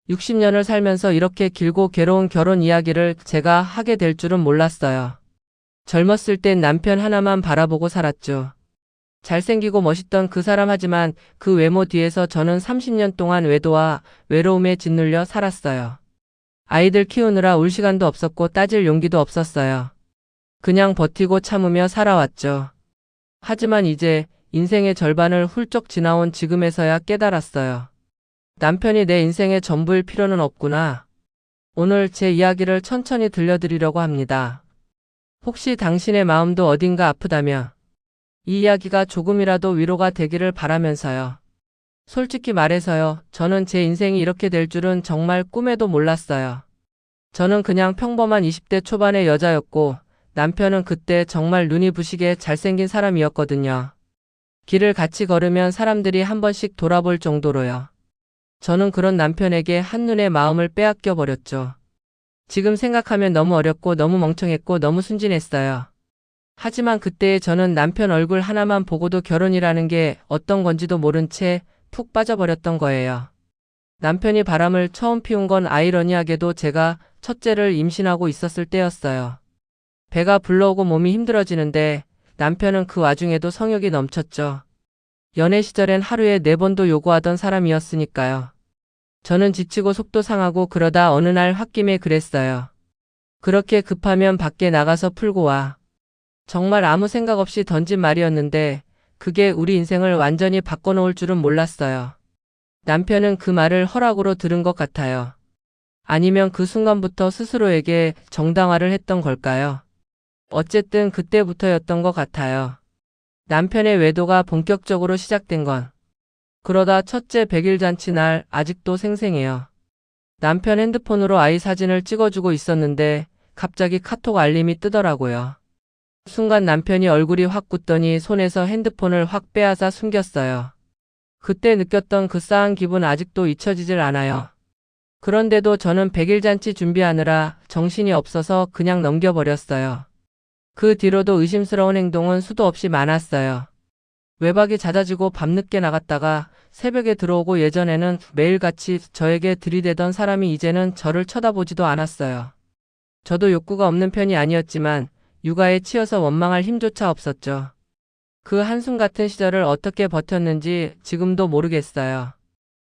60년을 살면서 이렇게 길고 괴로운 결혼 이야기를 제가 하게 될 줄은 몰랐어요. 젊었을 땐 남편 하나만 바라보고 살았죠. 잘생기고 멋있던 그 사람 하지만 그 외모 뒤에서 저는 30년 동안 외도와 외로움에 짓눌려 살았어요. 아이들 키우느라 울 시간도 없었고 따질 용기도 없었어요. 그냥 버티고 참으며 살아왔죠. 하지만 이제 인생의 절반을 훌쩍 지나온 지금에서야 깨달았어요. 남편이 내 인생의 전부일 필요는 없구나. 오늘 제 이야기를 천천히 들려드리려고 합니다. 혹시 당신의 마음도 어딘가 아프다면 이 이야기가 조금이라도 위로가 되기를 바라면서요. 솔직히 말해서요, 저는 제 인생이 이렇게 될 줄은 정말 꿈에도 몰랐어요. 저는 그냥 평범한 20대 초반의 여자였고, 남편은 그때 정말 눈이 부시게 잘생긴 사람이었거든요. 길을 같이 걸으면 사람들이 한 번씩 돌아볼 정도로요. 저는 그런 남편에게 한눈에 마음을 빼앗겨 버렸죠. 지금 생각하면 너무 어렸고 너무 멍청했고 너무 순진했어요. 하지만 그때의 저는 남편 얼굴 하나만 보고도 결혼이라는 게 어떤 건지도 모른 채 푹 빠져버렸던 거예요. 남편이 바람을 처음 피운 건 아이러니하게도 제가 첫째를 임신하고 있었을 때였어요. 배가 불러오고 몸이 힘들어지는데 남편은 그 와중에도 성욕이 넘쳤죠. 연애 시절엔 하루에 4번도 요구하던 사람이었으니까요. 저는 지치고 속도 상하고 그러다 어느 날 홧김에 그랬어요. 그렇게 급하면 밖에 나가서 풀고 와. 정말 아무 생각 없이 던진 말이었는데 그게 우리 인생을 완전히 바꿔놓을 줄은 몰랐어요. 남편은 그 말을 허락으로 들은 것 같아요. 아니면 그 순간부터 스스로에게 정당화를 했던 걸까요? 어쨌든 그때부터였던 것 같아요. 남편의 외도가 본격적으로 시작된 건. 그러다 첫째 100일 잔치 날 아직도 생생해요. 남편 핸드폰으로 아이 사진을 찍어주고 있었는데 갑자기 카톡 알림이 뜨더라고요. 순간 남편이 얼굴이 확 굳더니 손에서 핸드폰을 확 빼앗아 숨겼어요. 그때 느꼈던 그 싸한 기분 아직도 잊혀지질 않아요. 그런데도 저는 100일 잔치 준비하느라 정신이 없어서 그냥 넘겨버렸어요. 그 뒤로도 의심스러운 행동은 수도 없이 많았어요. 외박이 잦아지고 밤늦게 나갔다가 새벽에 들어오고 예전에는 매일같이 저에게 들이대던 사람이 이제는 저를 쳐다보지도 않았어요. 저도 욕구가 없는 편이 아니었지만 육아에 치여서 원망할 힘조차 없었죠. 그 한숨 같은 시절을 어떻게 버텼는지 지금도 모르겠어요.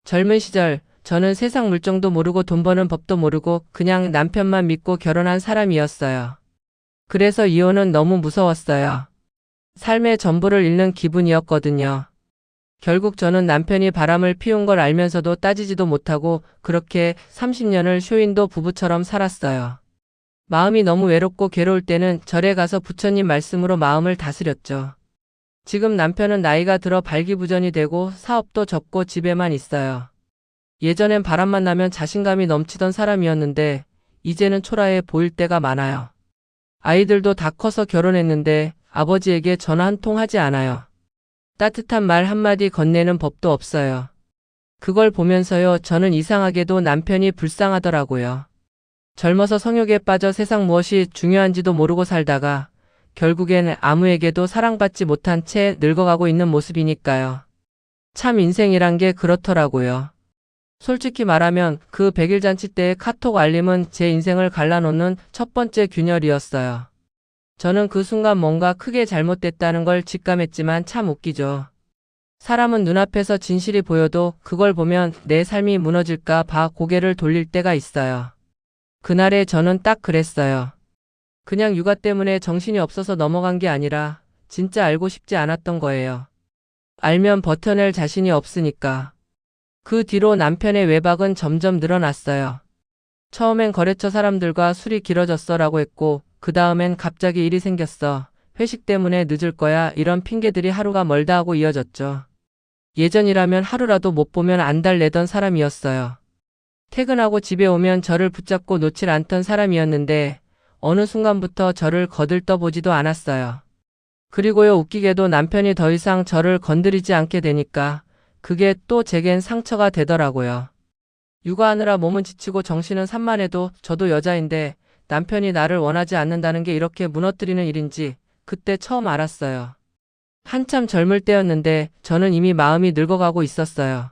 젊은 시절 저는 세상 물정도 모르고 돈 버는 법도 모르고 그냥 남편만 믿고 결혼한 사람이었어요. 그래서 이혼은 너무 무서웠어요. 삶의 전부를 잃는 기분이었거든요. 결국 저는 남편이 바람을 피운 걸 알면서도 따지지도 못하고 그렇게 30년을 쇼윈도 부부처럼 살았어요. 마음이 너무 외롭고 괴로울 때는 절에 가서 부처님 말씀으로 마음을 다스렸죠. 지금 남편은 나이가 들어 발기부전이 되고 사업도 접고 집에만 있어요. 예전엔 바람만 나면 자신감이 넘치던 사람이었는데 이제는 초라해 보일 때가 많아요. 아이들도 다 커서 결혼했는데 아버지에게 전화 한 통 하지 않아요. 따뜻한 말 한마디 건네는 법도 없어요. 그걸 보면서요, 저는 이상하게도 남편이 불쌍하더라고요. 젊어서 성욕에 빠져 세상 무엇이 중요한지도 모르고 살다가 결국엔 아무에게도 사랑받지 못한 채 늙어가고 있는 모습이니까요. 참 인생이란 게 그렇더라고요. 솔직히 말하면 그 100일 잔치 때의 카톡 알림은 제 인생을 갈라놓는 첫 번째 균열이었어요. 저는 그 순간 뭔가 크게 잘못됐다는 걸 직감했지만 참 웃기죠. 사람은 눈앞에서 진실이 보여도 그걸 보면 내 삶이 무너질까 봐 고개를 돌릴 때가 있어요. 그날에 저는 딱 그랬어요. 그냥 육아 때문에 정신이 없어서 넘어간 게 아니라 진짜 알고 싶지 않았던 거예요. 알면 버텨낼 자신이 없으니까. 그 뒤로 남편의 외박은 점점 늘어났어요. 처음엔 거래처 사람들과 술이 길어졌어라고 했고 그 다음엔 갑자기 일이 생겼어. 회식 때문에 늦을 거야. 이런 핑계들이 하루가 멀다 하고 이어졌죠. 예전이라면 하루라도 못 보면 안달내던 사람이었어요. 퇴근하고 집에 오면 저를 붙잡고 놓질 않던 사람이었는데 어느 순간부터 저를 거들떠보지도 않았어요. 그리고요, 웃기게도 남편이 더 이상 저를 건드리지 않게 되니까 그게 또 제겐 상처가 되더라고요. 육아하느라 몸은 지치고 정신은 산만해도 저도 여자인데 남편이 나를 원하지 않는다는 게 이렇게 무너뜨리는 일인지 그때 처음 알았어요. 한참 젊을 때였는데 저는 이미 마음이 늙어가고 있었어요.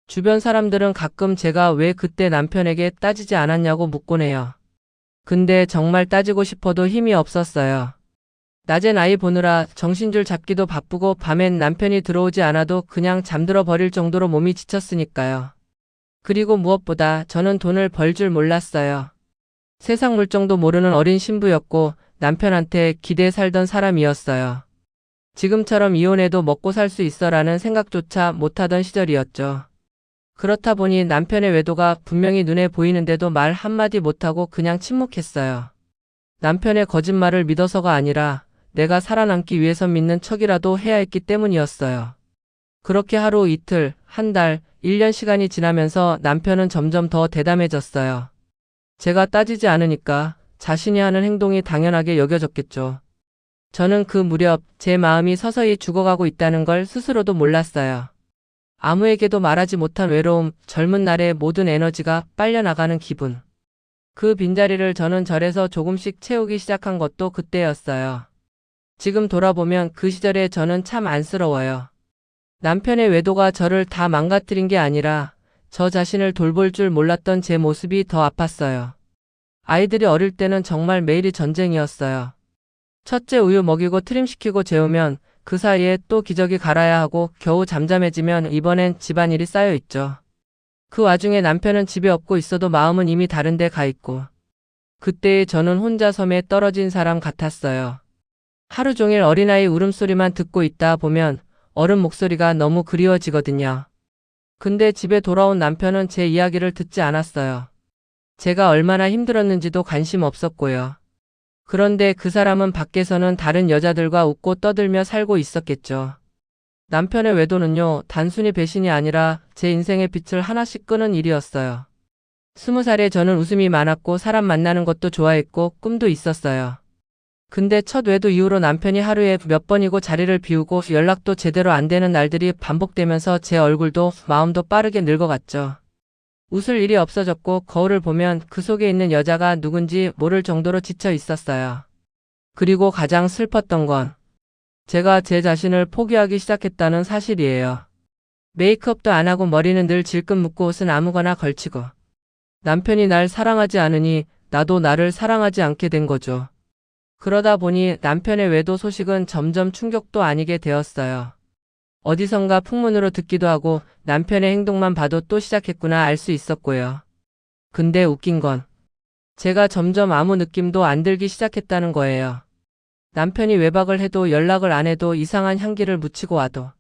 주변 사람들은 가끔 제가 왜 그때 남편에게 따지지 않았냐고 묻곤 해요. 근데 정말 따지고 싶어도 힘이 없었어요. 낮엔 아이 보느라 정신줄 잡기도 바쁘고 밤엔 남편이 들어오지 않아도 그냥 잠들어 버릴 정도로 몸이 지쳤으니까요. 그리고 무엇보다 저는 돈을 벌 줄 몰랐어요. 세상 물정도 모르는 어린 신부였고 남편한테 기대 살던 사람이었어요. 지금처럼 이혼해도 먹고 살 수 있어라는 생각조차 못하던 시절이었죠. 그렇다 보니 남편의 외도가 분명히 눈에 보이는데도 말 한마디 못하고 그냥 침묵했어요. 남편의 거짓말을 믿어서가 아니라 내가 살아남기 위해서 믿는 척이라도 해야 했기 때문이었어요. 그렇게 하루 이틀, 한 달, 1년 시간이 지나면서 남편은 점점 더 대담해졌어요. 제가 따지지 않으니까 자신이 하는 행동이 당연하게 여겨졌겠죠. 저는 그 무렵 제 마음이 서서히 죽어가고 있다는 걸 스스로도 몰랐어요. 아무에게도 말하지 못한 외로움, 젊은 날의 모든 에너지가 빨려나가는 기분. 그 빈자리를 저는 절에서 조금씩 채우기 시작한 것도 그때였어요. 지금 돌아보면 그 시절에 저는 참 안쓰러워요. 남편의 외도가 저를 다 망가뜨린 게 아니라 저 자신을 돌볼 줄 몰랐던 제 모습이 더 아팠어요. 아이들이 어릴 때는 정말 매일이 전쟁이었어요. 첫째 우유 먹이고 트림시키고 재우면 그 사이에 또 기저귀 갈아야 하고 겨우 잠잠해지면 이번엔 집안일이 쌓여 있죠. 그 와중에 남편은 집에 없고 있어도 마음은 이미 다른 데 가 있고. 그때의 저는 혼자 섬에 떨어진 사람 같았어요. 하루 종일 어린아이 울음소리만 듣고 있다 보면 어른 목소리가 너무 그리워지거든요. 근데 집에 돌아온 남편은 제 이야기를 듣지 않았어요. 제가 얼마나 힘들었는지도 관심 없었고요. 그런데 그 사람은 밖에서는 다른 여자들과 웃고 떠들며 살고 있었겠죠. 남편의 외도는요, 단순히 배신이 아니라 제 인생의 빛을 하나씩 끄는 일이었어요. 20살에 저는 웃음이 많았고 사람 만나는 것도 좋아했고 꿈도 있었어요. 근데 첫 외도 이후로 남편이 하루에 몇 번이고 자리를 비우고 연락도 제대로 안 되는 날들이 반복되면서 제 얼굴도 마음도 빠르게 늙어갔죠. 웃을 일이 없어졌고 거울을 보면 그 속에 있는 여자가 누군지 모를 정도로 지쳐 있었어요. 그리고 가장 슬펐던 건 제가 제 자신을 포기하기 시작했다는 사실이에요. 메이크업도 안 하고 머리는 늘 질끈 묶고 옷은 아무거나 걸치고. 남편이 날 사랑하지 않으니 나도 나를 사랑하지 않게 된 거죠. 그러다 보니 남편의 외도 소식은 점점 충격도 아니게 되었어요. 어디선가 풍문으로 듣기도 하고 남편의 행동만 봐도 또 시작했구나 알 수 있었고요. 근데 웃긴 건 제가 점점 아무 느낌도 안 들기 시작했다는 거예요. 남편이 외박을 해도 연락을 안 해도 이상한 향기를 묻히고 와도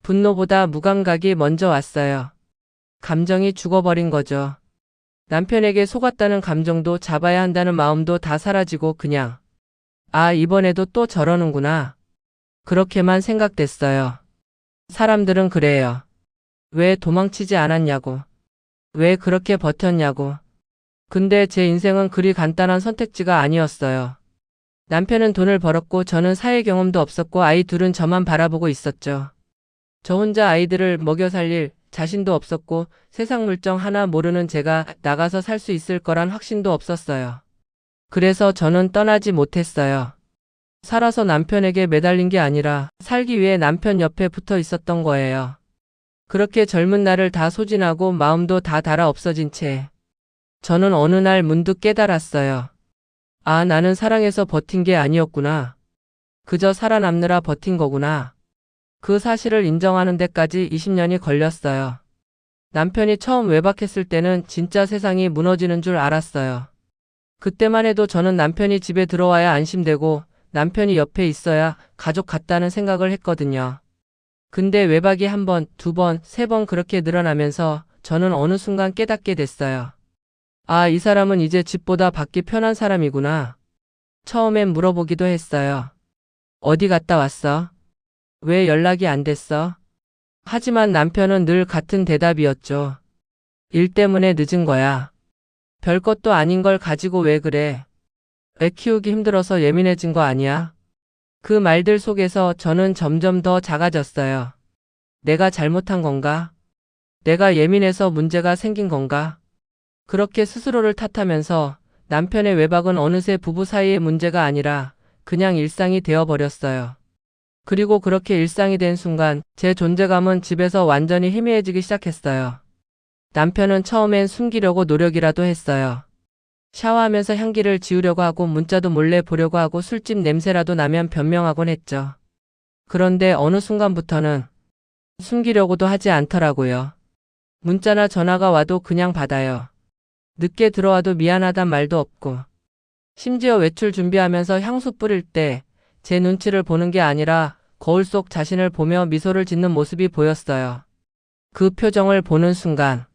분노보다 무감각이 먼저 왔어요. 감정이 죽어버린 거죠. 남편에게 속았다는 감정도 잡아야 한다는 마음도 다 사라지고 그냥 아, 이번에도 또 저러는구나. 그렇게만 생각됐어요. 사람들은 그래요. 왜 도망치지 않았냐고. 왜 그렇게 버텼냐고. 근데 제 인생은 그리 간단한 선택지가 아니었어요. 남편은 돈을 벌었고 저는 사회 경험도 없었고 아이 둘은 저만 바라보고 있었죠. 저 혼자 아이들을 먹여 살릴 자신도 없었고 세상 물정 하나 모르는 제가 나가서 살 수 있을 거란 확신도 없었어요. 그래서 저는 떠나지 못했어요. 살아서 남편에게 매달린 게 아니라 살기 위해 남편 옆에 붙어 있었던 거예요. 그렇게 젊은 날을 다 소진하고 마음도 다 닳아 없어진 채 저는 어느 날 문득 깨달았어요. 아, 나는 사랑해서 버틴 게 아니었구나. 그저 살아남느라 버틴 거구나. 그 사실을 인정하는 데까지 20년이 걸렸어요. 남편이 처음 외박했을 때는 진짜 세상이 무너지는 줄 알았어요. 그때만 해도 저는 남편이 집에 들어와야 안심되고 남편이 옆에 있어야 가족 같다는 생각을 했거든요. 근데 외박이 한 번, 두 번, 세 번 그렇게 늘어나면서 저는 어느 순간 깨닫게 됐어요. 아, 이 사람은 이제 집보다 밖이 편한 사람이구나. 처음엔 물어보기도 했어요. 어디 갔다 왔어? 왜 연락이 안 됐어? 하지만 남편은 늘 같은 대답이었죠. 일 때문에 늦은 거야. 별것도 아닌 걸 가지고 왜 그래? 애 키우기 힘들어서 예민해진 거 아니야? 그 말들 속에서 저는 점점 더 작아졌어요. 내가 잘못한 건가? 내가 예민해서 문제가 생긴 건가? 그렇게 스스로를 탓하면서 남편의 외박은 어느새 부부 사이의 문제가 아니라 그냥 일상이 되어버렸어요. 그리고 그렇게 일상이 된 순간 제 존재감은 집에서 완전히 희미해지기 시작했어요. 남편은 처음엔 숨기려고 노력이라도 했어요. 샤워하면서 향기를 지우려고 하고 문자도 몰래 보려고 하고 술집 냄새라도 나면 변명하곤 했죠. 그런데 어느 순간부터는 숨기려고도 하지 않더라고요. 문자나 전화가 와도 그냥 받아요. 늦게 들어와도 미안하단 말도 없고. 심지어 외출 준비하면서 향수 뿌릴 때 제 눈치를 보는 게 아니라 거울 속 자신을 보며 미소를 짓는 모습이 보였어요. 그 표정을 보는 순간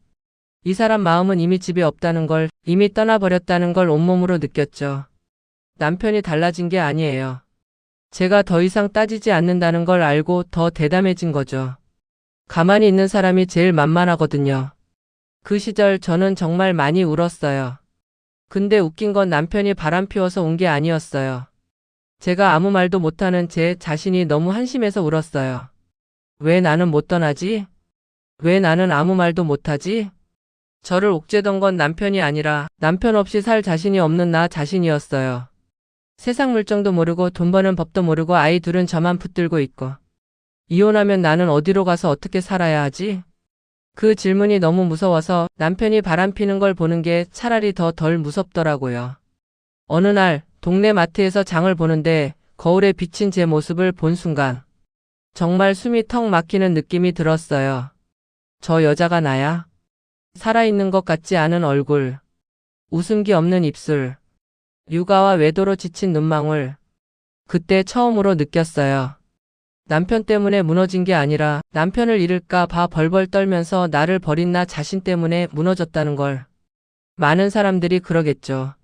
이 사람 마음은 이미 집에 없다는 걸, 이미 떠나버렸다는 걸 온몸으로 느꼈죠. 남편이 달라진 게 아니에요. 제가 더 이상 따지지 않는다는 걸 알고 더 대담해진 거죠. 가만히 있는 사람이 제일 만만하거든요. 그 시절 저는 정말 많이 울었어요. 근데 웃긴 건 남편이 바람 피워서 온 게 아니었어요. 제가 아무 말도 못하는 제 자신이 너무 한심해서 울었어요. 왜 나는 못 떠나지? 왜 나는 아무 말도 못하지? 저를 옥죄던 건 남편이 아니라 남편 없이 살 자신이 없는 나 자신이었어요. 세상 물정도 모르고 돈 버는 법도 모르고 아이 둘은 저만 붙들고 있고. 이혼하면 나는 어디로 가서 어떻게 살아야 하지? 그 질문이 너무 무서워서 남편이 바람피는 걸 보는 게 차라리 더 덜 무섭더라고요. 어느 날 동네 마트에서 장을 보는데 거울에 비친 제 모습을 본 순간 정말 숨이 턱 막히는 느낌이 들었어요. 저 여자가 나야? 살아있는 것 같지 않은 얼굴, 웃음기 없는 입술, 육아와 외도로 지친 눈망울. 그때 처음으로 느꼈어요. 남편 때문에 무너진 게 아니라 남편을 잃을까 봐 벌벌 떨면서 나를 버린 나 자신 때문에 무너졌다는 걸. 많은 사람들이 그러겠죠.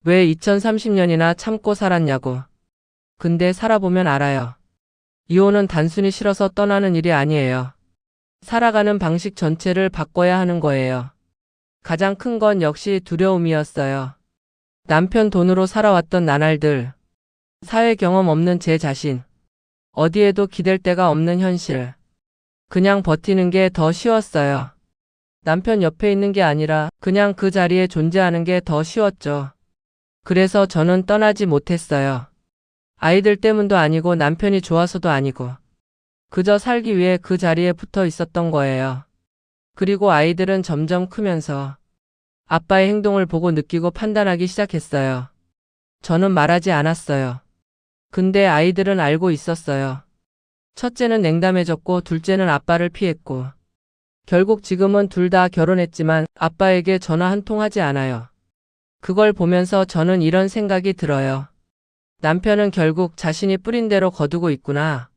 왜 2030년이나 참고 살았냐고. 근데 살아보면 알아요. 이혼은 단순히 싫어서 떠나는 일이 아니에요. 살아가는 방식 전체를 바꿔야 하는 거예요. 가장 큰 건 역시 두려움이었어요. 남편 돈으로 살아왔던 나날들, 사회 경험 없는 제 자신, 어디에도 기댈 데가 없는 현실. 그냥 버티는 게 더 쉬웠어요. 남편 옆에 있는 게 아니라 그냥 그 자리에 존재하는 게 더 쉬웠죠. 그래서 저는 떠나지 못했어요. 아이들 때문도 아니고 남편이 좋아서도 아니고. 그저 살기 위해 그 자리에 붙어 있었던 거예요. 그리고 아이들은 점점 크면서 아빠의 행동을 보고 느끼고 판단하기 시작했어요. 저는 말하지 않았어요. 근데 아이들은 알고 있었어요. 첫째는 냉담해졌고 둘째는 아빠를 피했고. 결국 지금은 둘 다 결혼했지만 아빠에게 전화 한 통 하지 않아요. 그걸 보면서 저는 이런 생각이 들어요. 남편은 결국 자신이 뿌린 대로 거두고 있구나.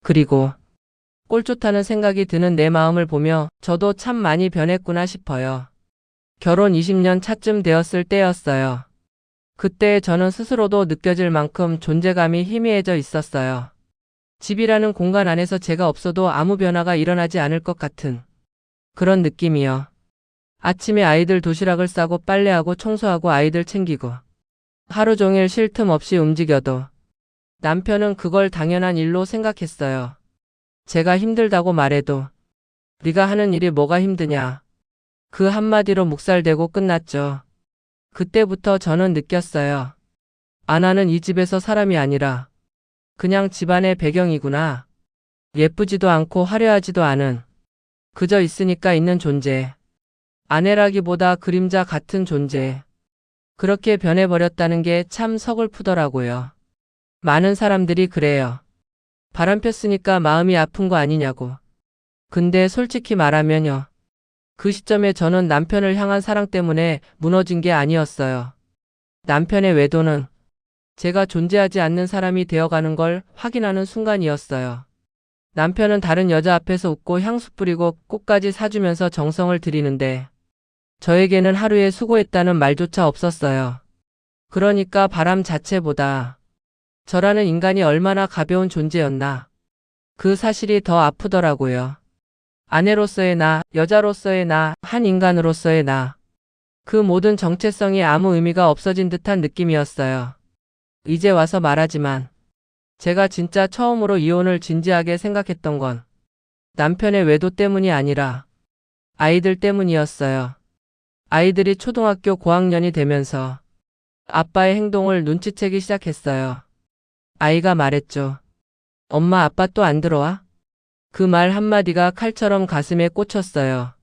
그리고 꼴 좋다는 생각이 드는 내 마음을 보며 저도 참 많이 변했구나 싶어요. 결혼 20년 차쯤 되었을 때였어요. 그때 저는 스스로도 느껴질 만큼 존재감이 희미해져 있었어요. 집이라는 공간 안에서 제가 없어도 아무 변화가 일어나지 않을 것 같은 그런 느낌이요. 아침에 아이들 도시락을 싸고 빨래하고 청소하고 아이들 챙기고 하루 종일 쉴 틈 없이 움직여도 남편은 그걸 당연한 일로 생각했어요. 제가 힘들다고 말해도 네가 하는 일이 뭐가 힘드냐. 그 한마디로 묵살되고 끝났죠. 그때부터 저는 느꼈어요. 아나는 이 집에서 사람이 아니라 그냥 집안의 배경이구나. 예쁘지도 않고 화려하지도 않은 그저 있으니까 있는 존재. 아내라기보다 그림자 같은 존재. 그렇게 변해버렸다는 게 참 서글프더라고요. 많은 사람들이 그래요. 바람 폈으니까 마음이 아픈 거 아니냐고. 근데 솔직히 말하면요. 그 시점에 저는 남편을 향한 사랑 때문에 무너진 게 아니었어요. 남편의 외도는 제가 존재하지 않는 사람이 되어가는 걸 확인하는 순간이었어요. 남편은 다른 여자 앞에서 웃고 향수 뿌리고 꽃까지 사주면서 정성을 들이는데 저에게는 하루에 수고했다는 말조차 없었어요. 그러니까 바람 자체보다 저라는 인간이 얼마나 가벼운 존재였나. 그 사실이 더 아프더라고요. 아내로서의 나, 여자로서의 나, 한 인간으로서의 나. 그 모든 정체성이 아무 의미가 없어진 듯한 느낌이었어요. 이제 와서 말하지만 제가 진짜 처음으로 이혼을 진지하게 생각했던 건 남편의 외도 때문이 아니라 아이들 때문이었어요. 아이들이 초등학교 고학년이 되면서 아빠의 행동을 눈치채기 시작했어요. 아이가 말했죠. 엄마 아빠 또 안 들어와? 그 말 한마디가 칼처럼 가슴에 꽂혔어요.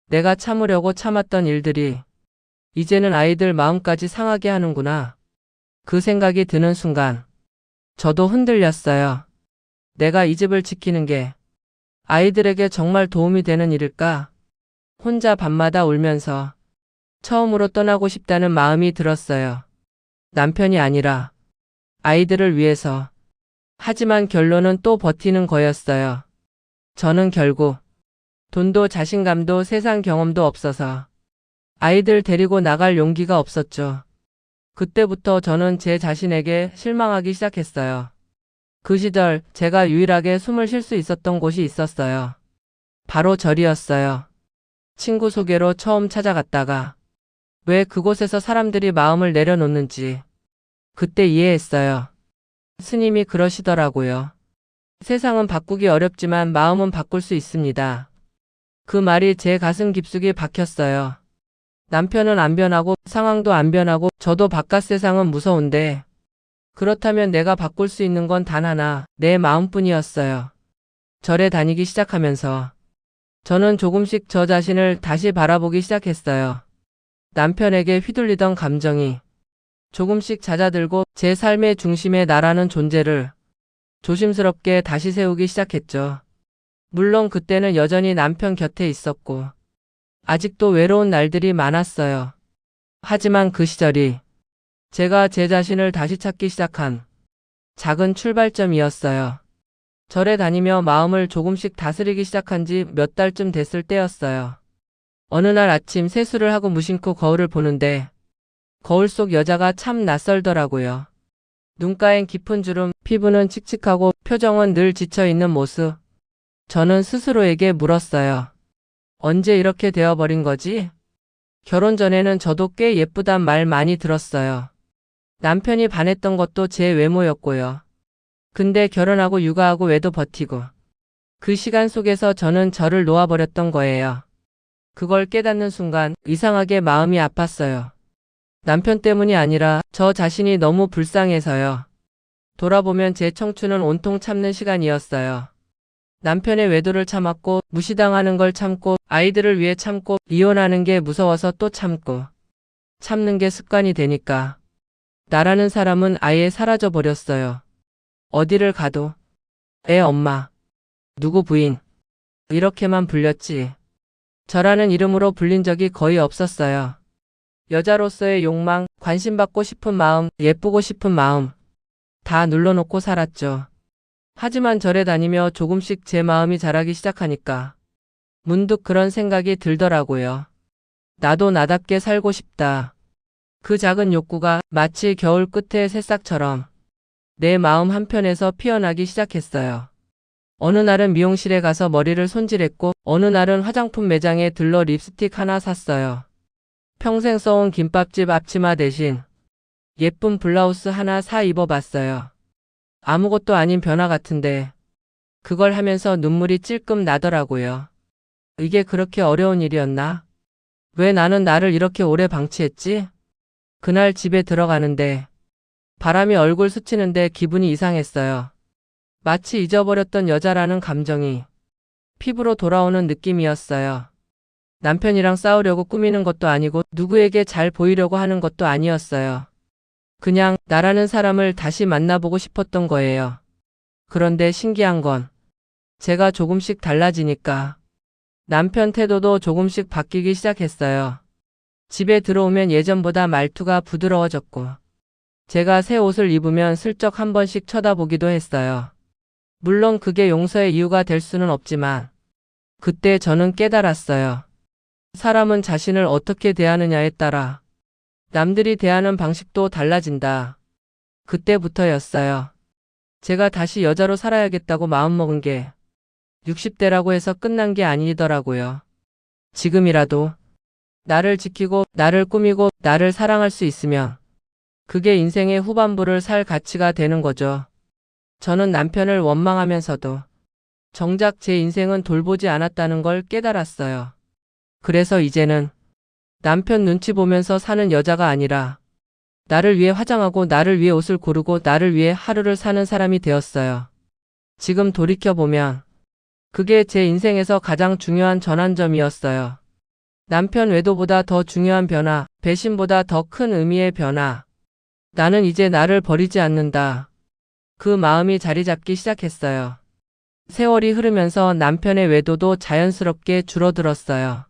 내가 참으려고 참았던 일들이 이제는 아이들 마음까지 상하게 하는구나. 그 생각이 드는 순간 저도 흔들렸어요. 내가 이 집을 지키는 게 아이들에게 정말 도움이 되는 일일까? 혼자 밤마다 울면서 처음으로 떠나고 싶다는 마음이 들었어요. 남편이 아니라 아이들을 위해서. 하지만 결론은 또 버티는 거였어요. 저는 결국 돈도 자신감도 세상 경험도 없어서 아이들 데리고 나갈 용기가 없었죠. 그때부터 저는 제 자신에게 실망하기 시작했어요. 그 시절 제가 유일하게 숨을 쉴 수 있었던 곳이 있었어요. 바로 절이었어요. 친구 소개로 처음 찾아갔다가 왜 그곳에서 사람들이 마음을 내려놓는지 그때 이해했어요. 스님이 그러시더라고요. 세상은 바꾸기 어렵지만 마음은 바꿀 수 있습니다. 그 말이 제 가슴 깊숙이 박혔어요. 남편은 안 변하고 상황도 안 변하고 저도 바깥 세상은 무서운데 그렇다면 내가 바꿀 수 있는 건 단 하나, 내 마음뿐이었어요. 절에 다니기 시작하면서 저는 조금씩 저 자신을 다시 바라보기 시작했어요. 남편에게 휘둘리던 감정이 조금씩 잦아들고 제 삶의 중심에 나라는 존재를 조심스럽게 다시 세우기 시작했죠. 물론 그때는 여전히 남편 곁에 있었고 아직도 외로운 날들이 많았어요. 하지만 그 시절이 제가 제 자신을 다시 찾기 시작한 작은 출발점이었어요. 절에 다니며 마음을 조금씩 다스리기 시작한 지 몇 달쯤 됐을 때였어요. 어느 날 아침 세수를 하고 무심코 거울을 보는데 거울 속 여자가 참 낯설더라고요. 눈가엔 깊은 주름, 피부는 칙칙하고 표정은 늘 지쳐있는 모습. 저는 스스로에게 물었어요. 언제 이렇게 되어버린 거지? 결혼 전에는 저도 꽤 예쁘단 말 많이 들었어요. 남편이 반했던 것도 제 외모였고요. 근데 결혼하고 육아하고 외도 버티고 그 시간 속에서 저는 저를 놓아버렸던 거예요. 그걸 깨닫는 순간 이상하게 마음이 아팠어요. 남편 때문이 아니라 저 자신이 너무 불쌍해서요. 돌아보면 제 청춘은 온통 참는 시간이었어요. 남편의 외도를 참았고 무시당하는 걸 참고 아이들을 위해 참고 이혼하는 게 무서워서 또 참고 참는 게 습관이 되니까 나라는 사람은 아예 사라져 버렸어요. 어디를 가도 애 엄마, 누구 부인 이렇게만 불렸지 저라는 이름으로 불린 적이 거의 없었어요. 여자로서의 욕망, 관심받고 싶은 마음, 예쁘고 싶은 마음 다 눌러놓고 살았죠. 하지만 절에 다니며 조금씩 제 마음이 자라기 시작하니까 문득 그런 생각이 들더라고요. 나도 나답게 살고 싶다. 그 작은 욕구가 마치 겨울 끝의 새싹처럼 내 마음 한편에서 피어나기 시작했어요. 어느 날은 미용실에 가서 머리를 손질했고 어느 날은 화장품 매장에 들러 립스틱 하나 샀어요. 평생 써온 김밥집 앞치마 대신 예쁜 블라우스 하나 사 입어봤어요. 아무것도 아닌 변화 같은데 그걸 하면서 눈물이 찔끔 나더라고요. 이게 그렇게 어려운 일이었나? 왜 나는 나를 이렇게 오래 방치했지? 그날 집에 들어가는데 바람이 얼굴 스치는데 기분이 이상했어요. 마치 잊어버렸던 여자라는 감정이 피부로 돌아오는 느낌이었어요. 남편이랑 싸우려고 꾸미는 것도 아니고 누구에게 잘 보이려고 하는 것도 아니었어요. 그냥 나라는 사람을 다시 만나보고 싶었던 거예요. 그런데 신기한 건 제가 조금씩 달라지니까 남편 태도도 조금씩 바뀌기 시작했어요. 집에 들어오면 예전보다 말투가 부드러워졌고 제가 새 옷을 입으면 슬쩍 한 번씩 쳐다보기도 했어요. 물론 그게 용서의 이유가 될 수는 없지만 그때 저는 깨달았어요. 사람은 자신을 어떻게 대하느냐에 따라 남들이 대하는 방식도 달라진다. 그때부터였어요. 제가 다시 여자로 살아야겠다고 마음먹은 게 60대라고 해서 끝난 게 아니더라고요. 지금이라도 나를 지키고 나를 꾸미고 나를 사랑할 수 있으면 그게 인생의 후반부를 살 가치가 되는 거죠. 저는 남편을 원망하면서도 정작 제 인생은 돌보지 않았다는 걸 깨달았어요. 그래서 이제는 남편 눈치 보면서 사는 여자가 아니라 나를 위해 화장하고 나를 위해 옷을 고르고 나를 위해 하루를 사는 사람이 되었어요. 지금 돌이켜보면 그게 제 인생에서 가장 중요한 전환점이었어요. 남편 외도보다 더 중요한 변화, 배신보다 더 큰 의미의 변화. 나는 이제 나를 버리지 않는다. 그 마음이 자리 잡기 시작했어요. 세월이 흐르면서 남편의 외도도 자연스럽게 줄어들었어요.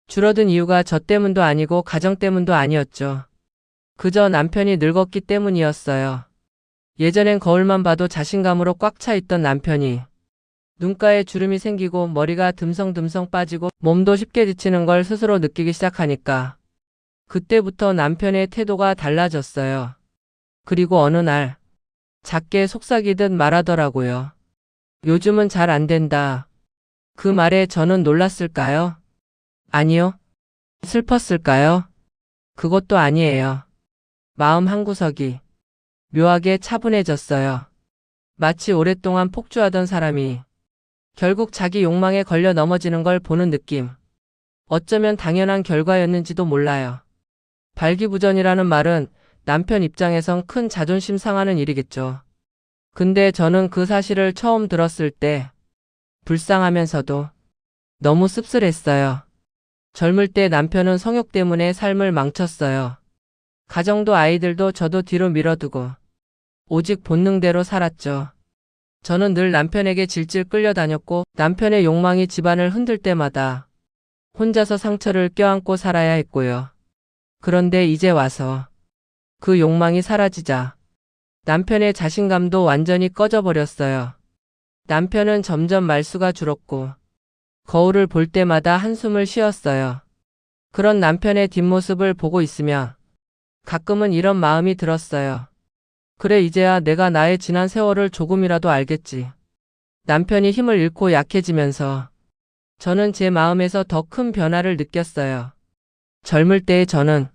줄어든 이유가 저 때문도 아니고 가정 때문도 아니었죠. 그저 남편이 늙었기 때문이었어요. 예전엔 거울만 봐도 자신감으로 꽉 차 있던 남편이 눈가에 주름이 생기고 머리가 듬성듬성 빠지고 몸도 쉽게 지치는 걸 스스로 느끼기 시작하니까 그때부터 남편의 태도가 달라졌어요. 그리고 어느 날 작게 속삭이듯 말하더라고요. 요즘은 잘 안 된다. 그 말에 저는 놀랐을까요? 아니요. 슬펐을까요? 그것도 아니에요. 마음 한구석이 묘하게 차분해졌어요. 마치 오랫동안 폭주하던 사람이 결국 자기 욕망에 걸려 넘어지는 걸 보는 느낌. 어쩌면 당연한 결과였는지도 몰라요. 발기부전이라는 말은 남편 입장에선 큰 자존심 상하는 일이겠죠. 근데 저는 그 사실을 처음 들었을 때 불쌍하면서도 너무 씁쓸했어요. 젊을 때 남편은 성욕 때문에 삶을 망쳤어요. 가정도 아이들도 저도 뒤로 밀어두고 오직 본능대로 살았죠. 저는 늘 남편에게 질질 끌려다녔고 남편의 욕망이 집안을 흔들 때마다 혼자서 상처를 껴안고 살아야 했고요. 그런데 이제 와서 그 욕망이 사라지자 남편의 자신감도 완전히 꺼져버렸어요. 남편은 점점 말수가 줄었고 거울을 볼 때마다 한숨을 쉬었어요. 그런 남편의 뒷모습을 보고 있으면 가끔은 이런 마음이 들었어요. 그래, 이제야 내가 나의 지난 세월을 조금이라도 알겠지. 남편이 힘을 잃고 약해지면서 저는 제 마음에서 더 큰 변화를 느꼈어요. 젊을 때의 저는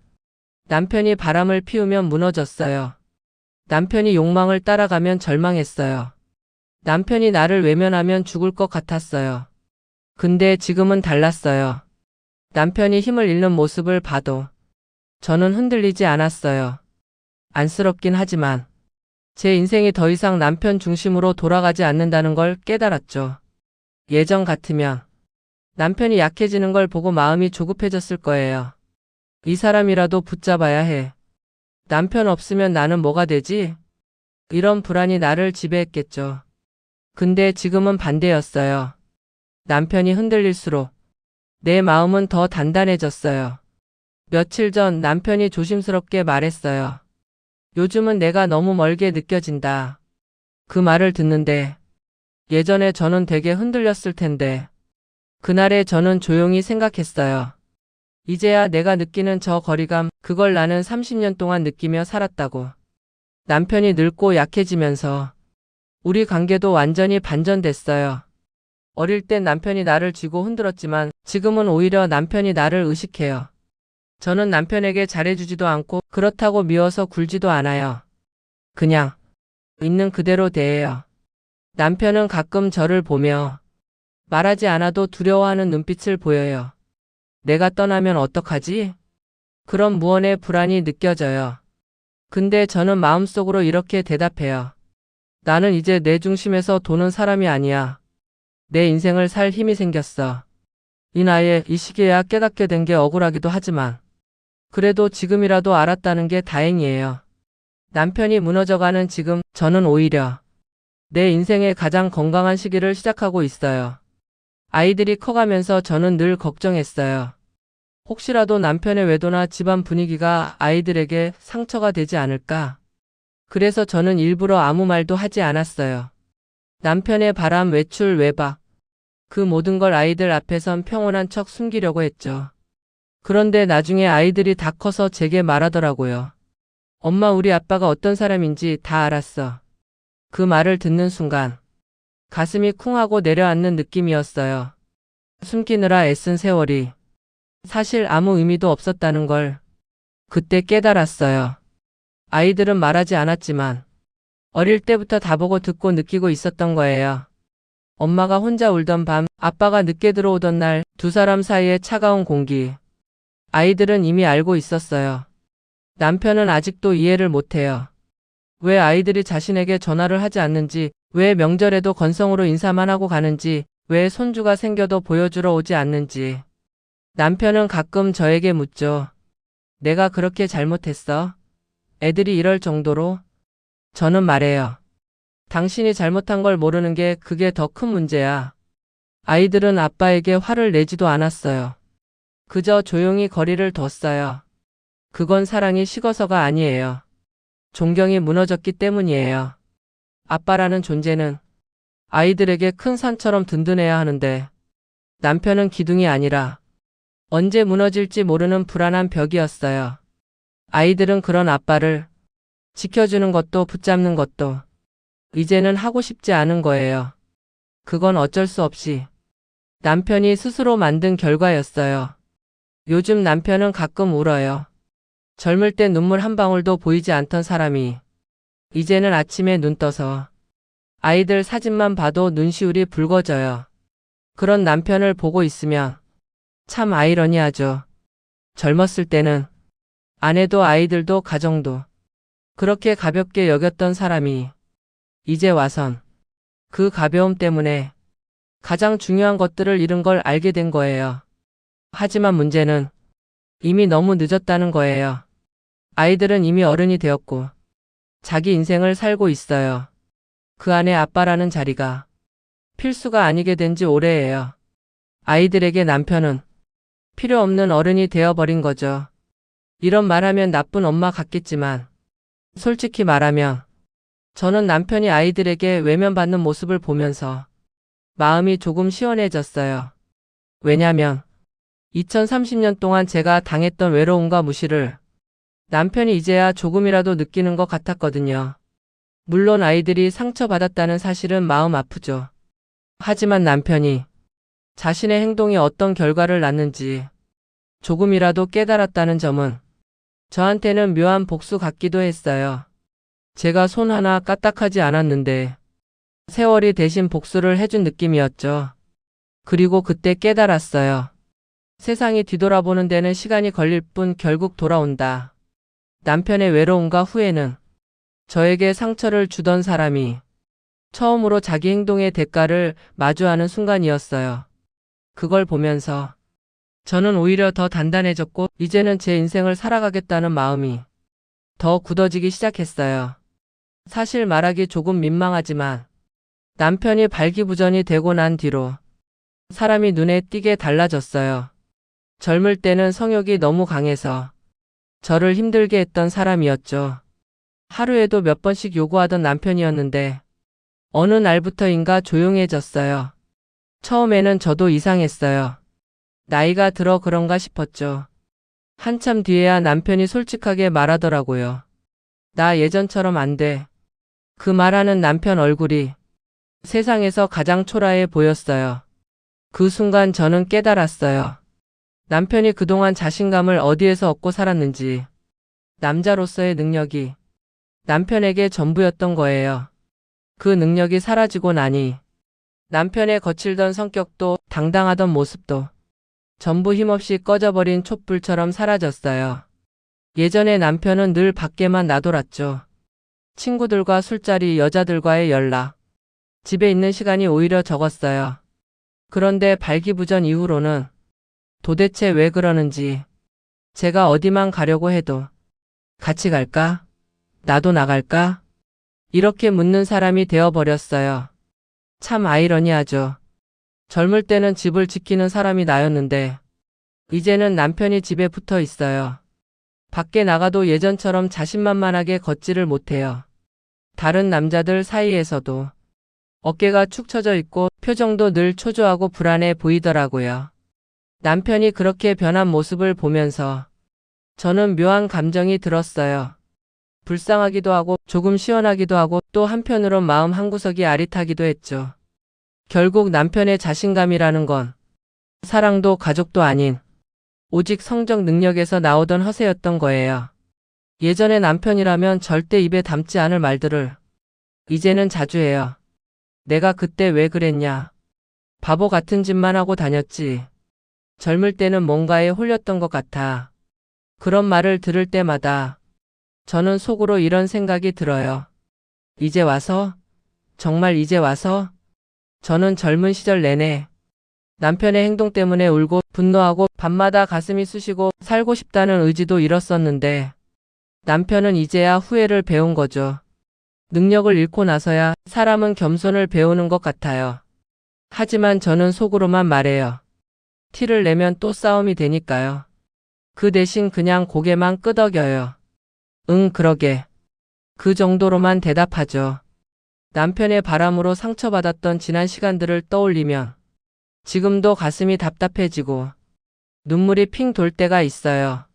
남편이 바람을 피우면 무너졌어요. 남편이 욕망을 따라가면 절망했어요. 남편이 나를 외면하면 죽을 것 같았어요. 근데 지금은 달랐어요. 남편이 힘을 잃는 모습을 봐도 저는 흔들리지 않았어요. 안쓰럽긴 하지만 제 인생이 더 이상 남편 중심으로 돌아가지 않는다는 걸 깨달았죠. 예전 같으면 남편이 약해지는 걸 보고 마음이 조급해졌을 거예요. 이 사람이라도 붙잡아야 해. 남편 없으면 나는 뭐가 되지? 이런 불안이 나를 지배했겠죠. 근데 지금은 반대였어요. 남편이 흔들릴수록 내 마음은 더 단단해졌어요. 며칠 전 남편이 조심스럽게 말했어요. 요즘은 내가 너무 멀게 느껴진다. 그 말을 듣는데 예전에 저는 되게 흔들렸을 텐데 그날에 저는 조용히 생각했어요. 이제야 내가 느끼는 저 거리감, 그걸 나는 30년 동안 느끼며 살았다고. 남편이 늙고 약해지면서 우리 관계도 완전히 반전됐어요. 어릴 땐 남편이 나를 쥐고 흔들었지만 지금은 오히려 남편이 나를 의식해요. 저는 남편에게 잘해주지도 않고 그렇다고 미워서 굴지도 않아요. 그냥 있는 그대로 대해요. 남편은 가끔 저를 보며 말하지 않아도 두려워하는 눈빛을 보여요. 내가 떠나면 어떡하지? 그런 무언의 불안이 느껴져요. 근데 저는 마음속으로 이렇게 대답해요. 나는 이제 내 중심에서 도는 사람이 아니야. 내 인생을 살 힘이 생겼어. 이 나이에 이 시기에야 깨닫게 된 게 억울하기도 하지만 그래도 지금이라도 알았다는 게 다행이에요. 남편이 무너져가는 지금 저는 오히려 내 인생의 가장 건강한 시기를 시작하고 있어요. 아이들이 커가면서 저는 늘 걱정했어요. 혹시라도 남편의 외도나 집안 분위기가 아이들에게 상처가 되지 않을까? 그래서 저는 일부러 아무 말도 하지 않았어요. 남편의 바람, 외출, 외박, 그 모든 걸 아이들 앞에선 평온한 척 숨기려고 했죠. 그런데 나중에 아이들이 다 커서 제게 말하더라고요. 엄마, 우리 아빠가 어떤 사람인지 다 알았어. 그 말을 듣는 순간 가슴이 쿵하고 내려앉는 느낌이었어요. 숨기느라 애쓴 세월이 사실 아무 의미도 없었다는 걸 그때 깨달았어요. 아이들은 말하지 않았지만 어릴 때부터 다 보고 듣고 느끼고 있었던 거예요. 엄마가 혼자 울던 밤, 아빠가 늦게 들어오던 날, 두 사람 사이의 차가운 공기. 아이들은 이미 알고 있었어요. 남편은 아직도 이해를 못해요. 왜 아이들이 자신에게 전화를 하지 않는지, 왜 명절에도 건성으로 인사만 하고 가는지, 왜 손주가 생겨도 보여주러 오지 않는지. 남편은 가끔 저에게 묻죠. 내가 그렇게 잘못했어? 애들이 이럴 정도로? 저는 말해요. 당신이 잘못한 걸 모르는 게 그게 더 큰 문제야. 아이들은 아빠에게 화를 내지도 않았어요. 그저 조용히 거리를 뒀어요. 그건 사랑이 식어서가 아니에요. 존경이 무너졌기 때문이에요. 아빠라는 존재는 아이들에게 큰 산처럼 든든해야 하는데 남편은 기둥이 아니라 언제 무너질지 모르는 불안한 벽이었어요. 아이들은 그런 아빠를 지켜주는 것도 붙잡는 것도 이제는 하고 싶지 않은 거예요. 그건 어쩔 수 없이 남편이 스스로 만든 결과였어요. 요즘 남편은 가끔 울어요. 젊을 때 눈물 한 방울도 보이지 않던 사람이 이제는 아침에 눈 떠서 아이들 사진만 봐도 눈시울이 붉어져요. 그런 남편을 보고 있으면 참 아이러니하죠. 젊었을 때는 아내도 아이들도 가정도 그렇게 가볍게 여겼던 사람이 이제 와선 그 가벼움 때문에 가장 중요한 것들을 잃은 걸 알게 된 거예요. 하지만 문제는 이미 너무 늦었다는 거예요. 아이들은 이미 어른이 되었고 자기 인생을 살고 있어요. 그 안에 아빠라는 자리가 필수가 아니게 된 지 오래예요. 아이들에게 남편은 필요 없는 어른이 되어버린 거죠. 이런 말하면 나쁜 엄마 같겠지만 솔직히 말하면 저는 남편이 아이들에게 외면받는 모습을 보면서 마음이 조금 시원해졌어요. 왜냐면 2030년 동안 제가 당했던 외로움과 무시를 남편이 이제야 조금이라도 느끼는 것 같았거든요. 물론 아이들이 상처받았다는 사실은 마음 아프죠. 하지만 남편이 자신의 행동이 어떤 결과를 낳는지 조금이라도 깨달았다는 점은 저한테는 묘한 복수 같기도 했어요. 제가 손 하나 까딱하지 않았는데 세월이 대신 복수를 해준 느낌이었죠. 그리고 그때 깨달았어요. 세상이 뒤돌아보는 데는 시간이 걸릴 뿐 결국 돌아온다. 남편의 외로움과 후회는 저에게 상처를 주던 사람이 처음으로 자기 행동의 대가를 마주하는 순간이었어요. 그걸 보면서 저는 오히려 더 단단해졌고 이제는 제 인생을 살아가겠다는 마음이 더 굳어지기 시작했어요. 사실 말하기 조금 민망하지만 남편이 발기부전이 되고 난 뒤로 사람이 눈에 띄게 달라졌어요. 젊을 때는 성욕이 너무 강해서 저를 힘들게 했던 사람이었죠. 하루에도 몇 번씩 요구하던 남편이었는데 어느 날부터인가 조용해졌어요. 처음에는 저도 이상했어요. 나이가 들어 그런가 싶었죠. 한참 뒤에야 남편이 솔직하게 말하더라고요. 나 예전처럼 안 돼. 그 말하는 남편 얼굴이 세상에서 가장 초라해 보였어요. 그 순간 저는 깨달았어요. 남편이 그동안 자신감을 어디에서 얻고 살았는지 남자로서의 능력이 남편에게 전부였던 거예요. 그 능력이 사라지고 나니 남편의 거칠던 성격도 당당하던 모습도 전부 힘없이 꺼져버린 촛불처럼 사라졌어요. 예전에 남편은 늘 밖에만 나돌았죠. 친구들과 술자리, 여자들과의 연락, 집에 있는 시간이 오히려 적었어요. 그런데 발기부전 이후로는 도대체 왜 그러는지 제가 어디만 가려고 해도 같이 갈까? 나도 나갈까? 이렇게 묻는 사람이 되어버렸어요. 참 아이러니하죠. 젊을 때는 집을 지키는 사람이 나였는데 이제는 남편이 집에 붙어 있어요. 밖에 나가도 예전처럼 자신만만하게 걷지를 못해요. 다른 남자들 사이에서도 어깨가 축 처져 있고 표정도 늘 초조하고 불안해 보이더라고요. 남편이 그렇게 변한 모습을 보면서 저는 묘한 감정이 들었어요. 불쌍하기도 하고 조금 시원하기도 하고 또 한편으론 마음 한구석이 아릿하기도 했죠. 결국 남편의 자신감이라는 건 사랑도 가족도 아닌 오직 성적 능력에서 나오던 허세였던 거예요. 예전에 남편이라면 절대 입에 담지 않을 말들을 이제는 자주 해요. 내가 그때 왜 그랬냐. 바보 같은 짓만 하고 다녔지. 젊을 때는 뭔가에 홀렸던 것 같아. 그런 말을 들을 때마다 저는 속으로 이런 생각이 들어요. 이제 와서? 정말 이제 와서? 저는 젊은 시절 내내 남편의 행동 때문에 울고 분노하고 밤마다 가슴이 쑤시고 살고 싶다는 의지도 잃었었는데 남편은 이제야 후회를 배운 거죠. 능력을 잃고 나서야 사람은 겸손을 배우는 것 같아요. 하지만 저는 속으로만 말해요. 티를 내면 또 싸움이 되니까요. 그 대신 그냥 고개만 끄덕여요. 응, 그러게. 그 정도로만 대답하죠. 남편의 바람으로 상처받았던 지난 시간들을 떠올리면 지금도 가슴이 답답해지고 눈물이 핑 돌 때가 있어요.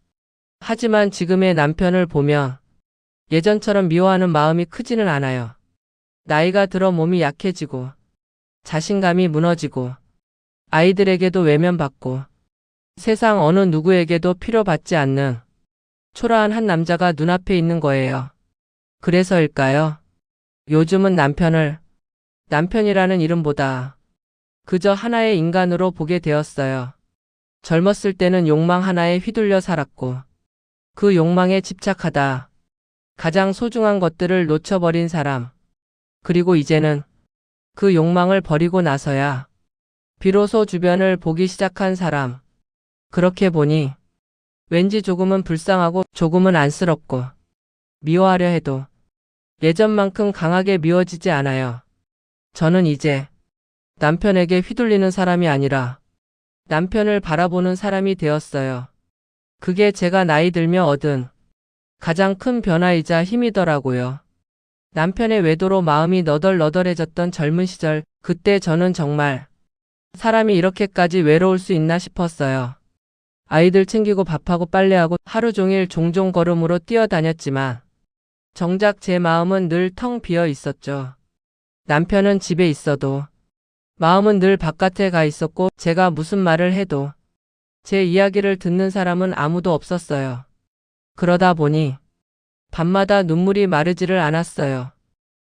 하지만 지금의 남편을 보면 예전처럼 미워하는 마음이 크지는 않아요. 나이가 들어 몸이 약해지고 자신감이 무너지고 아이들에게도 외면받고 세상 어느 누구에게도 필요받지 않는 초라한 한 남자가 눈앞에 있는 거예요. 그래서일까요? 요즘은 남편을 남편이라는 이름보다 그저 하나의 인간으로 보게 되었어요. 젊었을 때는 욕망 하나에 휘둘려 살았고 그 욕망에 집착하다 가장 소중한 것들을 놓쳐버린 사람. 그리고 이제는 그 욕망을 버리고 나서야 비로소 주변을 보기 시작한 사람. 그렇게 보니 왠지 조금은 불쌍하고 조금은 안쓰럽고 미워하려 해도 예전만큼 강하게 미워지지 않아요. 저는 이제 남편에게 휘둘리는 사람이 아니라 남편을 바라보는 사람이 되었어요. 그게 제가 나이 들며 얻은 가장 큰 변화이자 힘이더라고요. 남편의 외도로 마음이 너덜너덜해졌던 젊은 시절, 그때 저는 정말 사람이 이렇게까지 외로울 수 있나 싶었어요. 아이들 챙기고 밥하고 빨래하고 하루 종일 종종 걸음으로 뛰어다녔지만 정작 제 마음은 늘 텅 비어 있었죠. 남편은 집에 있어도 마음은 늘 바깥에 가 있었고 제가 무슨 말을 해도 제 이야기를 듣는 사람은 아무도 없었어요. 그러다 보니 밤마다 눈물이 마르지를 않았어요.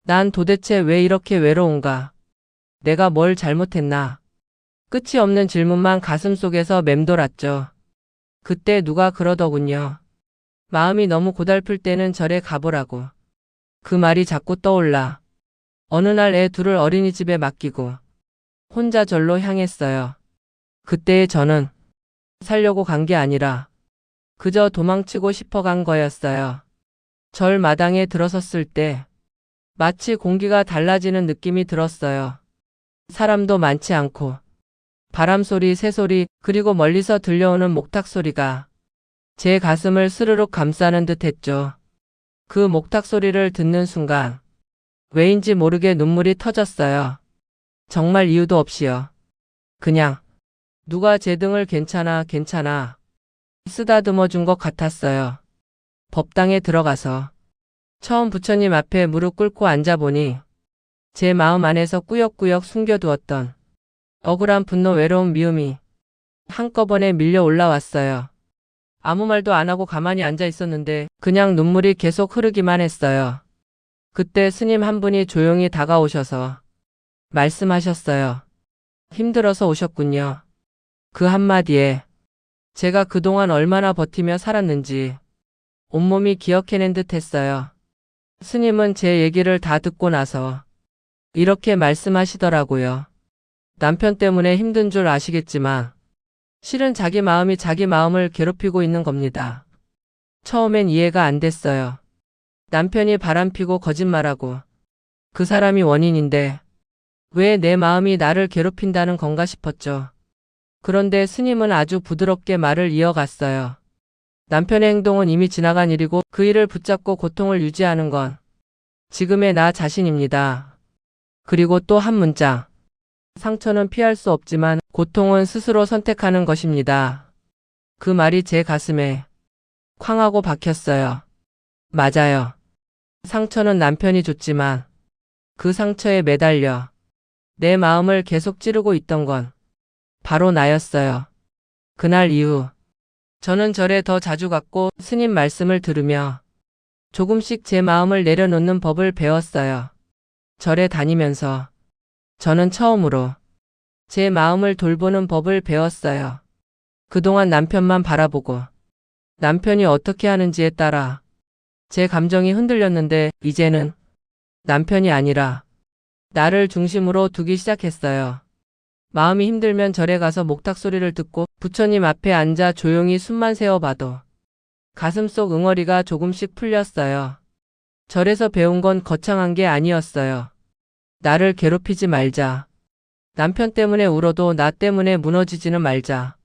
난 도대체 왜 이렇게 외로운가? 내가 뭘 잘못했나? 끝이 없는 질문만 가슴속에서 맴돌았죠. 그때 누가 그러더군요. 마음이 너무 고달플 때는 절에 가보라고. 그 말이 자꾸 떠올라. 어느 날 애 둘을 어린이집에 맡기고 혼자 절로 향했어요. 그때의 저는 살려고 간 게 아니라 그저 도망치고 싶어 간 거였어요. 절 마당에 들어섰을 때 마치 공기가 달라지는 느낌이 들었어요. 사람도 많지 않고 바람 소리, 새소리, 그리고 멀리서 들려오는 목탁 소리가 제 가슴을 스르륵 감싸는 듯 했죠. 그 목탁 소리를 듣는 순간 왜인지 모르게 눈물이 터졌어요. 정말 이유도 없이요. 그냥 누가 제 등을 괜찮아, 괜찮아 쓰다듬어 준 것 같았어요. 법당에 들어가서 처음 부처님 앞에 무릎 꿇고 앉아보니 제 마음 안에서 꾸역꾸역 숨겨두었던 억울한 분노, 외로움, 미움이 한꺼번에 밀려 올라왔어요. 아무 말도 안 하고 가만히 앉아 있었는데 그냥 눈물이 계속 흐르기만 했어요. 그때 스님 한 분이 조용히 다가오셔서 말씀하셨어요. 힘들어서 오셨군요. 그 한마디에 제가 그동안 얼마나 버티며 살았는지 온몸이 기억해낸 듯 했어요. 스님은 제 얘기를 다 듣고 나서 이렇게 말씀하시더라고요. 남편 때문에 힘든 줄 아시겠지만 실은 자기 마음이 자기 마음을 괴롭히고 있는 겁니다. 처음엔 이해가 안 됐어요. 남편이 바람피고 거짓말하고 그 사람이 원인인데 왜 내 마음이 나를 괴롭힌다는 건가 싶었죠. 그런데 스님은 아주 부드럽게 말을 이어갔어요. 남편의 행동은 이미 지나간 일이고 그 일을 붙잡고 고통을 유지하는 건 지금의 나 자신입니다. 그리고 또 한 문장. 상처는 피할 수 없지만 고통은 스스로 선택하는 것입니다. 그 말이 제 가슴에 쾅 하고 박혔어요. 맞아요. 상처는 남편이 줬지만 그 상처에 매달려 내 마음을 계속 찌르고 있던 건 바로 나였어요. 그날 이후 저는 절에 더 자주 갔고 스님 말씀을 들으며 조금씩 제 마음을 내려놓는 법을 배웠어요. 절에 다니면서 저는 처음으로 제 마음을 돌보는 법을 배웠어요. 그동안 남편만 바라보고 남편이 어떻게 하는지에 따라 제 감정이 흔들렸는데 이제는 남편이 아니라 나를 중심으로 두기 시작했어요. 마음이 힘들면 절에 가서 목탁 소리를 듣고 부처님 앞에 앉아 조용히 숨만 세어봐도 가슴속 응어리가 조금씩 풀렸어요. 절에서 배운 건 거창한 게 아니었어요. 나를 괴롭히지 말자. 남편 때문에 울어도 나 때문에 무너지지는 말자.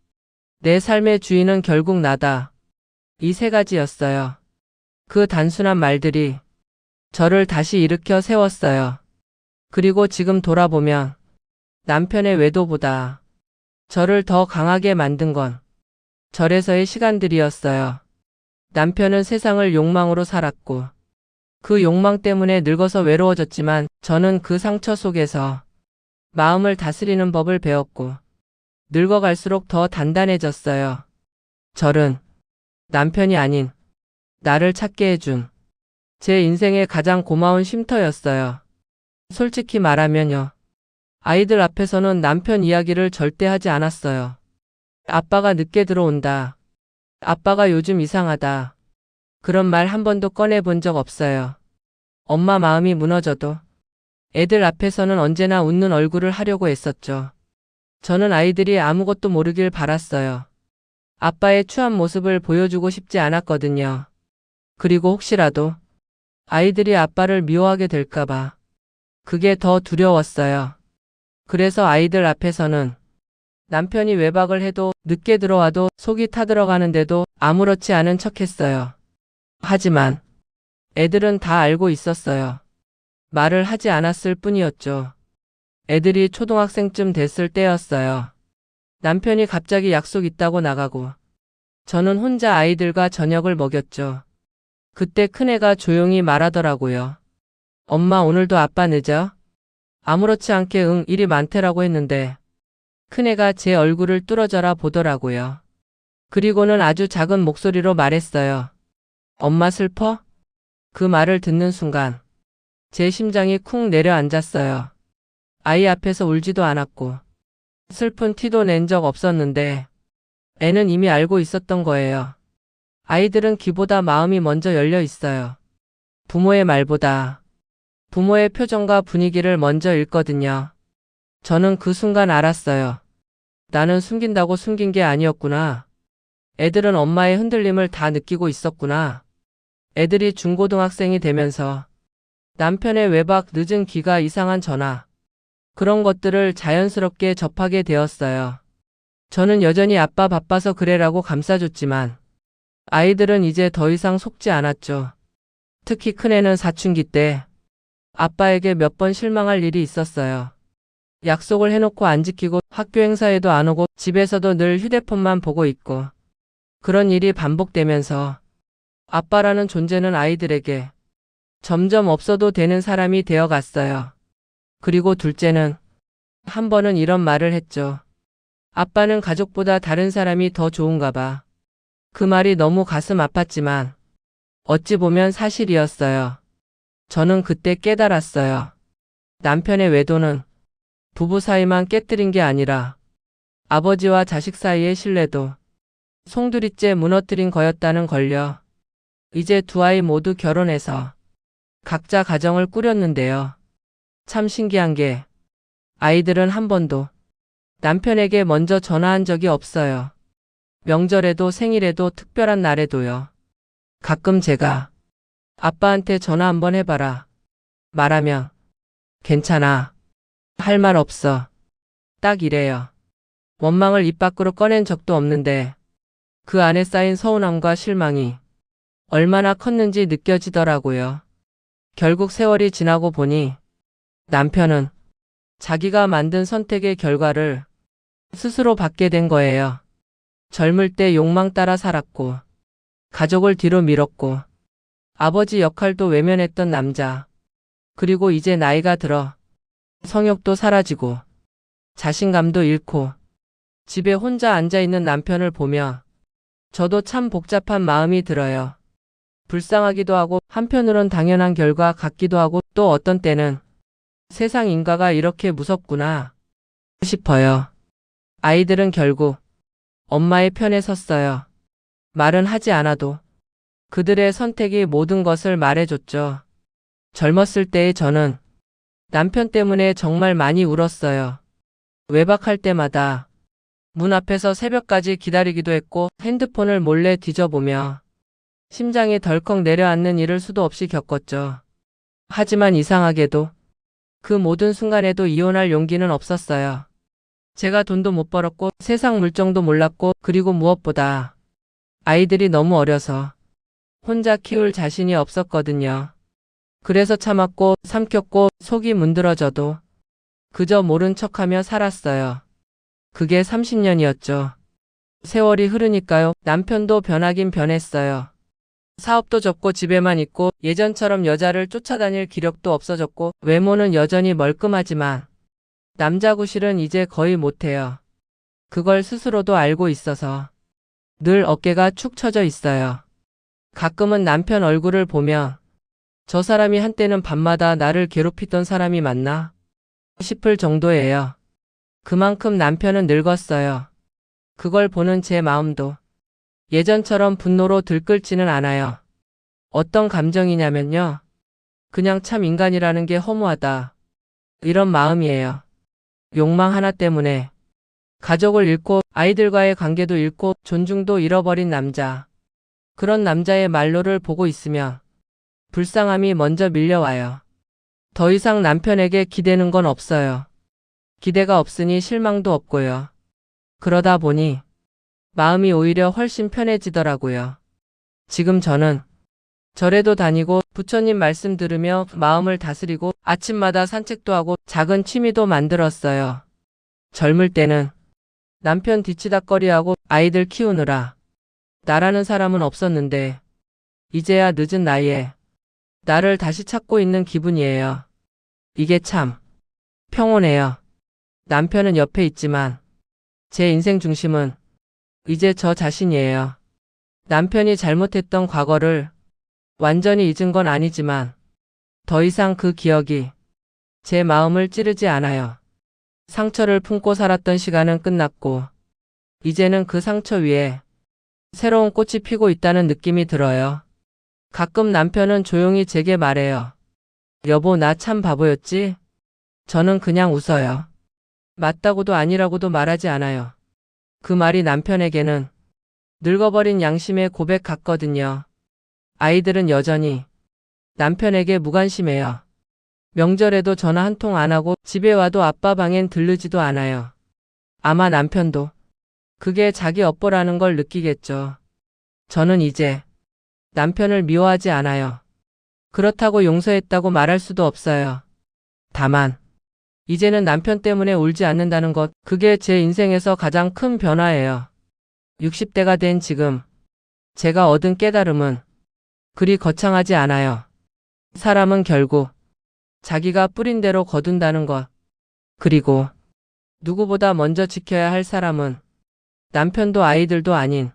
내 삶의 주인은 결국 나다. 이 세 가지였어요. 그 단순한 말들이 저를 다시 일으켜 세웠어요. 그리고 지금 돌아보면 남편의 외도보다 저를 더 강하게 만든 건 절에서의 시간들이었어요. 남편은 세상을 욕망으로 살았고 그 욕망 때문에 늙어서 외로워졌지만 저는 그 상처 속에서 마음을 다스리는 법을 배웠고 늙어갈수록 더 단단해졌어요. 절은 남편이 아닌 나를 찾게 해준 제 인생의 가장 고마운 쉼터였어요. 솔직히 말하면요. 아이들 앞에서는 남편 이야기를 절대 하지 않았어요. 아빠가 늦게 들어온다. 아빠가 요즘 이상하다. 그런 말 한 번도 꺼내본 적 없어요. 엄마 마음이 무너져도 애들 앞에서는 언제나 웃는 얼굴을 하려고 했었죠. 저는 아이들이 아무것도 모르길 바랐어요. 아빠의 추한 모습을 보여주고 싶지 않았거든요. 그리고 혹시라도 아이들이 아빠를 미워하게 될까봐 그게 더 두려웠어요. 그래서 아이들 앞에서는 남편이 외박을 해도 늦게 들어와도 속이 타들어가는데도 아무렇지 않은 척했어요. 하지만 애들은 다 알고 있었어요. 말을 하지 않았을 뿐이었죠. 애들이 초등학생쯤 됐을 때였어요. 남편이 갑자기 약속 있다고 나가고 저는 혼자 아이들과 저녁을 먹였죠. 그때 큰애가 조용히 말하더라고요. 엄마 오늘도 아빠 늦어? 아무렇지 않게 응 일이 많대라고 했는데 큰애가 제 얼굴을 뚫어져라 보더라고요. 그리고는 아주 작은 목소리로 말했어요. 엄마 슬퍼? 그 말을 듣는 순간 제 심장이 쿵 내려앉았어요. 아이 앞에서 울지도 않았고 슬픈 티도 낸 적 없었는데 애는 이미 알고 있었던 거예요. 아이들은 귀보다 마음이 먼저 열려 있어요. 부모의 말보다 부모의 표정과 분위기를 먼저 읽거든요. 저는 그 순간 알았어요. 나는 숨긴다고 숨긴 게 아니었구나. 애들은 엄마의 흔들림을 다 느끼고 있었구나. 애들이 중고등학생이 되면서 남편의 외박, 늦은 귀가, 이상한 전화, 그런 것들을 자연스럽게 접하게 되었어요. 저는 여전히 아빠 바빠서 그래라고 감싸줬지만 아이들은 이제 더 이상 속지 않았죠. 특히 큰애는 사춘기 때 아빠에게 몇 번 실망할 일이 있었어요. 약속을 해놓고 안 지키고 학교 행사에도 안 오고 집에서도 늘 휴대폰만 보고 있고 그런 일이 반복되면서 아빠라는 존재는 아이들에게 점점 없어도 되는 사람이 되어 갔어요. 그리고 둘째는 한 번은 이런 말을 했죠. 아빠는 가족보다 다른 사람이 더 좋은가 봐. 그 말이 너무 가슴 아팠지만 어찌 보면 사실이었어요. 저는 그때 깨달았어요. 남편의 외도는 부부 사이만 깨뜨린 게 아니라 아버지와 자식 사이의 신뢰도 송두리째 무너뜨린 거였다는 걸요. 이제 두 아이 모두 결혼해서 각자 가정을 꾸렸는데요. 참 신기한 게 아이들은 한 번도 남편에게 먼저 전화한 적이 없어요. 명절에도 생일에도 특별한 날에도요. 가끔 제가 아빠한테 전화 한번 해봐라 말하면 괜찮아. 할 말 없어. 딱 이래요. 원망을 입 밖으로 꺼낸 적도 없는데 그 안에 쌓인 서운함과 실망이 얼마나 컸는지 느껴지더라고요. 결국 세월이 지나고 보니 남편은 자기가 만든 선택의 결과를 스스로 받게 된 거예요. 젊을 때 욕망 따라 살았고 가족을 뒤로 밀었고 아버지 역할도 외면했던 남자. 그리고 이제 나이가 들어 성욕도 사라지고 자신감도 잃고 집에 혼자 앉아있는 남편을 보며 저도 참 복잡한 마음이 들어요. 불쌍하기도 하고 한편으론 당연한 결과 같기도 하고 또 어떤 때는 세상 인가가 이렇게 무섭구나 싶어요. 아이들은 결국 엄마의 편에 섰어요. 말은 하지 않아도 그들의 선택이 모든 것을 말해줬죠. 젊었을 때의 저는 남편 때문에 정말 많이 울었어요. 외박할 때마다 문 앞에서 새벽까지 기다리기도 했고 핸드폰을 몰래 뒤져보며 심장이 덜컥 내려앉는 일을 수도 없이 겪었죠. 하지만 이상하게도 그 모든 순간에도 이혼할 용기는 없었어요. 제가 돈도 못 벌었고 세상 물정도 몰랐고 그리고 무엇보다 아이들이 너무 어려서 혼자 키울 자신이 없었거든요. 그래서 참았고 삼켰고 속이 문드러져도 그저 모른 척하며 살았어요. 그게 30년이었죠. 세월이 흐르니까요. 남편도 변하긴 변했어요. 사업도 접고 집에만 있고 예전처럼 여자를 쫓아다닐 기력도 없어졌고 외모는 여전히 멀끔하지만 남자 구실은 이제 거의 못해요. 그걸 스스로도 알고 있어서 늘 어깨가 축 처져 있어요. 가끔은 남편 얼굴을 보며 저 사람이 한때는 밤마다 나를 괴롭히던 사람이 맞나 싶을 정도예요. 그만큼 남편은 늙었어요. 그걸 보는 제 마음도 예전처럼 분노로 들끓지는 않아요. 어떤 감정이냐면요. 그냥 참 인간이라는 게 허무하다. 이런 마음이에요. 욕망 하나 때문에 가족을 잃고 아이들과의 관계도 잃고 존중도 잃어버린 남자. 그런 남자의 말로를 보고 있으면 불쌍함이 먼저 밀려와요. 더 이상 남편에게 기대는 건 없어요. 기대가 없으니 실망도 없고요. 그러다 보니 마음이 오히려 훨씬 편해지더라고요. 지금 저는 절에도 다니고 부처님 말씀 들으며 마음을 다스리고 아침마다 산책도 하고 작은 취미도 만들었어요. 젊을 때는 남편 뒤치다꺼리하고 아이들 키우느라 나라는 사람은 없었는데 이제야 늦은 나이에 나를 다시 찾고 있는 기분이에요. 이게 참 평온해요. 남편은 옆에 있지만 제 인생 중심은 이제 저 자신이에요. 남편이 잘못했던 과거를 완전히 잊은 건 아니지만 더 이상 그 기억이 제 마음을 찌르지 않아요. 상처를 품고 살았던 시간은 끝났고 이제는 그 상처 위에 새로운 꽃이 피고 있다는 느낌이 들어요. 가끔 남편은 조용히 제게 말해요. 여보, 나 참 바보였지? 저는 그냥 웃어요. 맞다고도 아니라고도 말하지 않아요. 그 말이 남편에게는 늙어버린 양심의 고백 같거든요. 아이들은 여전히 남편에게 무관심해요. 명절에도 전화 한 통 안 하고 집에 와도 아빠 방엔 들르지도 않아요. 아마 남편도 그게 자기 업보라는 걸 느끼겠죠. 저는 이제 남편을 미워하지 않아요. 그렇다고 용서했다고 말할 수도 없어요. 다만 이제는 남편 때문에 울지 않는다는 것, 그게 제 인생에서 가장 큰 변화예요. 60대가 된 지금 제가 얻은 깨달음은 그리 거창하지 않아요. 사람은 결국 자기가 뿌린 대로 거둔다는 것. 그리고 누구보다 먼저 지켜야 할 사람은 남편도 아이들도 아닌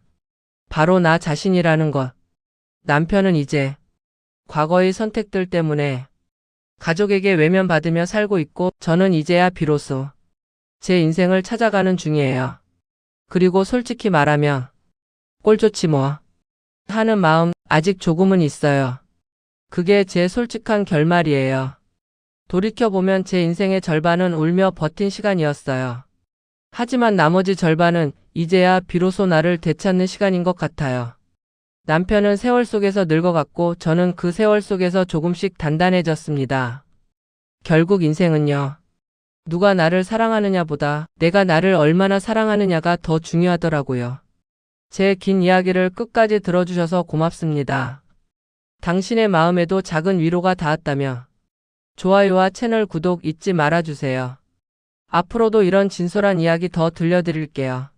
바로 나 자신이라는 것. 남편은 이제 과거의 선택들 때문에 가족에게 외면받으며 살고 있고 저는 이제야 비로소 제 인생을 찾아가는 중이에요. 그리고 솔직히 말하면 꼴 좋지 뭐 하는 마음 아직 조금은 있어요. 그게 제 솔직한 결말이에요. 돌이켜보면 제 인생의 절반은 울며 버틴 시간이었어요. 하지만 나머지 절반은 이제야 비로소 나를 되찾는 시간인 것 같아요. 남편은 세월 속에서 늙어갔고 저는 그 세월 속에서 조금씩 단단해졌습니다. 결국 인생은요. 누가 나를 사랑하느냐보다 내가 나를 얼마나 사랑하느냐가 더 중요하더라고요. 제 긴 이야기를 끝까지 들어주셔서 고맙습니다. 당신의 마음에도 작은 위로가 닿았다면 좋아요와 채널 구독 잊지 말아주세요. 앞으로도 이런 진솔한 이야기 더 들려드릴게요.